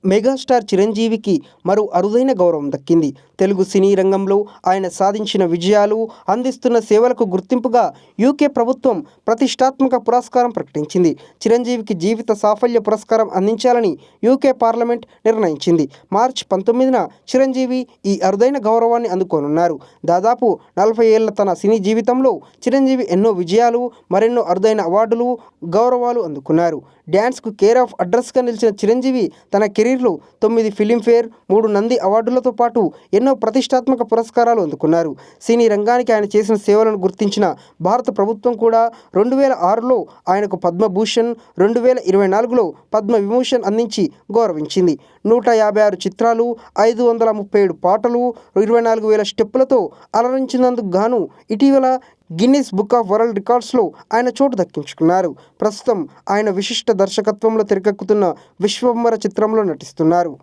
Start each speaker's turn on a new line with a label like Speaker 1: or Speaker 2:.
Speaker 1: Megastar చిరంజీవికి మరో అరుదైన గౌరవం దక్కింది. తెలుగు సినీ రంగంలో ఆయన సాధించిన విజయాలు, అందిస్తున్న సేవలకు గుర్తింపుగా యూకే ప్రభుత్వం ప్రతిష్టాత్మక పురస్కారం ప్రకటించింది. చిరంజీవికి జీవిత సాఫల్య పురస్కారం అందించాలని యూకే పార్లమెంట్ నిర్ణయించింది. మార్చి 19న చిరంజీవి ఈ అరుదైన గౌరవాన్ని అందుకోనున్నారు. దాదాపు 40 ఏళ్ల తన సినీ జీవితంలో చిరంజీవి ఎన్నో విజయాలు, మరెన్నో అరుదైన అవార్డులు, గౌరవాలు అందుకున్నారు. డ్యాన్స్కు కేర్ ఆఫ్ అడ్రస్గా నిలిచిన చిరంజీవి తన కెరీర్లో 9 ఫిలింఫేర్, 3 నంది అవార్డులతో పాటు ఎన్నో ప్రతిష్టాత్మక పురస్కారాలు అందుకున్నారు. సినీ రంగానికి ఆయన చేసిన సేవలను గుర్తించిన భారత ప్రభుత్వం కూడా 2006లో ఆయనకు పద్మభూషణ్, 2024లో పద్మవిభూషణ్ అందించి గౌరవించింది. 156 చిత్రాలు, 537 పాటలు, 24,000 స్టెప్పులతో అలరించినందుకు గాను ఇటీవల గిన్నిస్ బుక్ ఆఫ్ వరల్డ్ రికార్డ్స్లో ఆయన చోటు దక్కించుకున్నారు. ప్రస్తుతం ఆయన విశిష్ట దర్శకత్వంలో తెరకెక్కుతున్న విశ్వంబర చిత్రంలో నటిస్తున్నారు.